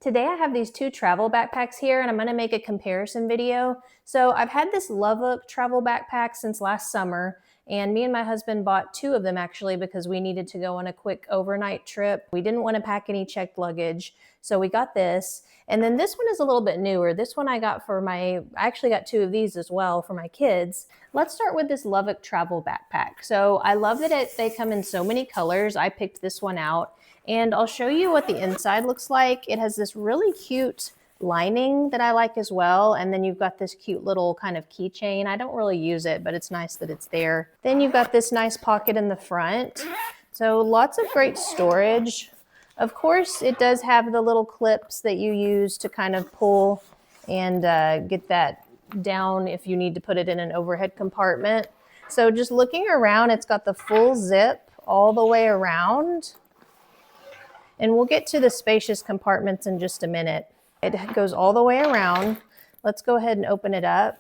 Today I have these two travel backpacks here and I'm going to make a comparison video. So I've had this Loveook travel backpack since last summer, and me and my husband bought two of them actually because we needed to go on a quick overnight trip. We didn't want to pack any checked luggage, so we got this. And then this one is a little bit newer. This one I got I actually got two of these as well for my kids. Let's start with this Loveook travel backpack. So I love that they come in so many colors. I picked this one out. And I'll show you what the inside looks like. It has this really cute lining that I like as well. And then you've got this cute little kind of keychain. I don't really use it, but it's nice that it's there. Then you've got this nice pocket in the front. So lots of great storage. Of course, it does have the little clips that you use to kind of pull and get that down if you need to put it in an overhead compartment. So just looking around, it's got the full zip all the way around. And we'll get to the spacious compartments in just a minute. It goes all the way around. Let's go ahead and open it up.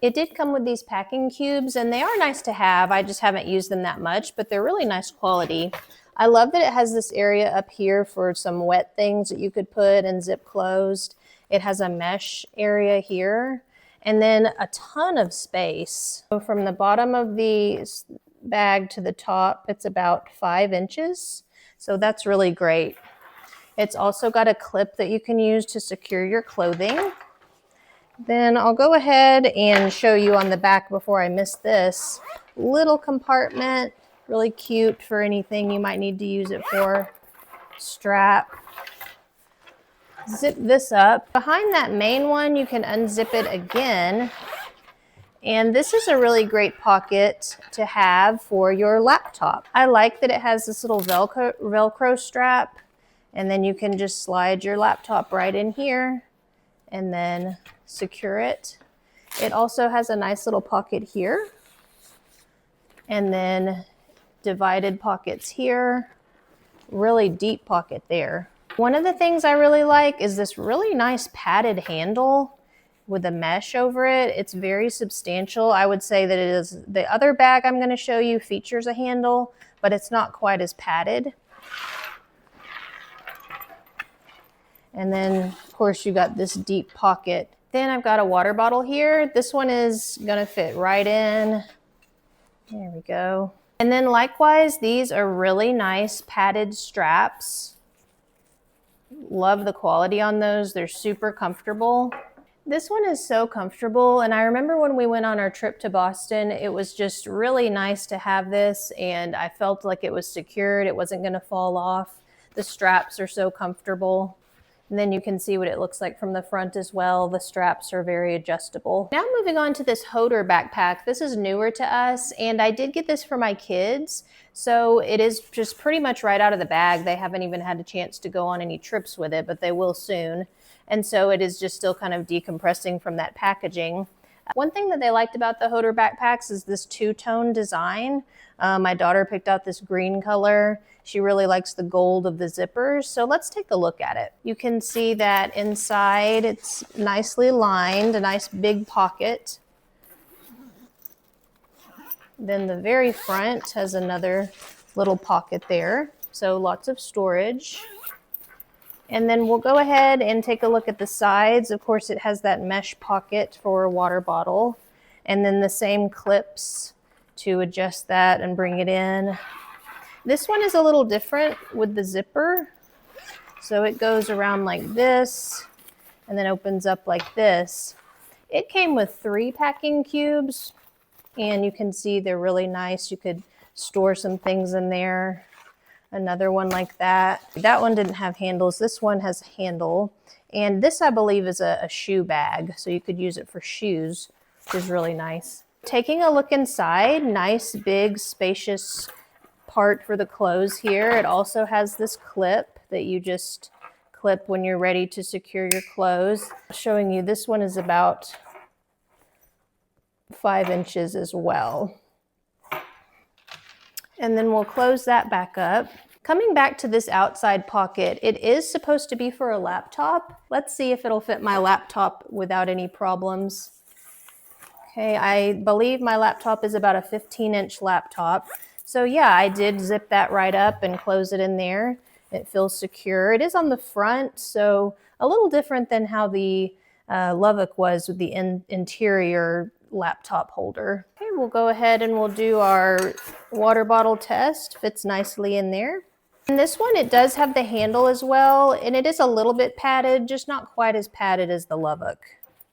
It did come with these packing cubes, and they are nice to have. I just haven't used them that much, but they're really nice quality. I love that it has this area up here for some wet things that you could put and zip closed. It has a mesh area here, and then a ton of space. So from the bottom of the bag to the top, it's about 5 inches. So that's really great. It's also got a clip that you can use to secure your clothing. Then I'll go ahead and show you on the back before I miss this little compartment. Really cute for anything you might need to use it for. Strap. Zip this up. Behind that main one, you can unzip it again. And this is a really great pocket to have for your laptop. I like that it has this little Velcro strap, and then you can just slide your laptop right in here and then secure it. It also has a nice little pocket here, and then divided pockets here, really deep pocket there. One of the things I really like is this really nice padded handle with a mesh over it. It's very substantial. I would say that it is. The other bag I'm going to show you features a handle, but it's not quite as padded. And then of course you got this deep pocket. Then I've got a water bottle here. This one is going to fit right in. There we go. And then likewise, these are really nice padded straps. Love the quality on those. They're super comfortable. This one is so comfortable, and I remember when we went on our trip to Boston, it was just really nice to have this, and I felt like it was secured. It wasn't going to fall off. The straps are so comfortable. And then you can see what it looks like from the front as well. The straps are very adjustable. Now moving on to this Hoder backpack. This is newer to us, and I did get this for my kids. So it is just pretty much right out of the bag. They haven't even had a chance to go on any trips with it, but they will soon. And so it is just still kind of decompressing from that packaging. One thing that they liked about the Hoder backpacks is this two-tone design. My daughter picked out this green color. She really likes the gold of the zippers. So let's take a look at it. You can see that inside it's nicely lined, a nice big pocket. Then the very front has another little pocket there. So lots of storage. And then we'll go ahead and take a look at the sides. Of course, it has that mesh pocket for a water bottle, and then the same clips to adjust that and bring it in. This one is a little different with the zipper. So it goes around like this and then opens up like this. It came with 3 packing cubes, and you can see they're really nice. You could store some things in there. Another one like that. That one didn't have handles. This one has a handle. And this, I believe, is a shoe bag. So you could use it for shoes, which is really nice. Taking a look inside, nice, big, spacious part for the clothes here. It also has this clip that you just clip when you're ready to secure your clothes. Showing you this one is about 5 inches as well. And then we'll close that back up. Coming back to this outside pocket, it is supposed to be for a laptop. Let's see if it'll fit my laptop without any problems. Okay, I believe my laptop is about a 15-inch laptop. So yeah, I did zip that right up and close it in there. It feels secure. It is on the front, so a little different than how the Loveook was with the interior laptop holder. Okay, we'll go ahead and we'll do our water bottle test. Fits nicely in there. And this one, it does have the handle as well, and it is a little bit padded, just not quite as padded as the Loveook.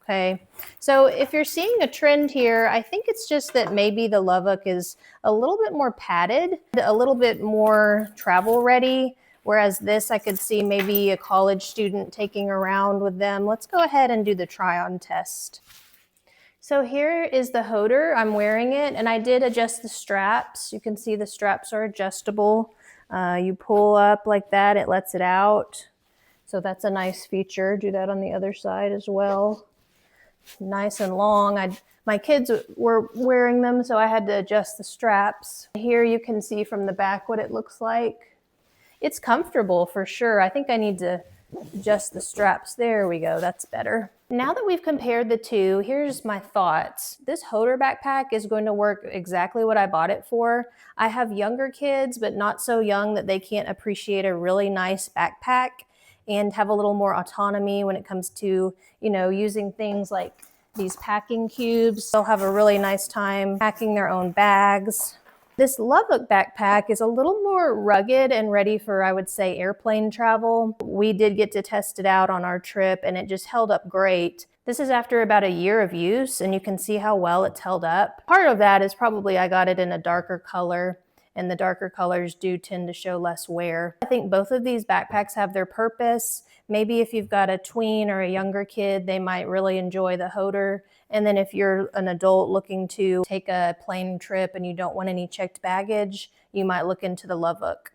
Okay, so if you're seeing a trend here, I think it's just that maybe the Loveook is a little bit more padded, a little bit more travel ready, whereas this I could see maybe a college student taking around with them. Let's go ahead and do the try-on test. So here is the Hoder. I'm wearing it, and I did adjust the straps. You can see the straps are adjustable. You pull up like that, it lets it out. So that's a nice feature. Do that on the other side as well. Nice and long. My kids were wearing them, so I had to adjust the straps. Here you can see from the back what it looks like. It's comfortable for sure. I think I need to adjust the straps. There we go, that's better. Now that we've compared the two, here's my thoughts. This Hoder backpack is going to work exactly what I bought it for. I have younger kids, but not so young that they can't appreciate a really nice backpack and have a little more autonomy when it comes to, using things like these packing cubes. They'll have a really nice time packing their own bags. This Loveook backpack is a little more rugged and ready for, I would say, airplane travel. We did get to test it out on our trip and it just held up great. This is after about a year of use and you can see how well it's held up. Part of that is probably I got it in a darker color, and the darker colors do tend to show less wear. I think both of these backpacks have their purpose. Maybe if you've got a tween or a younger kid, they might really enjoy the Hoder. And then if you're an adult looking to take a plane trip and you don't want any checked baggage, you might look into the Loveook.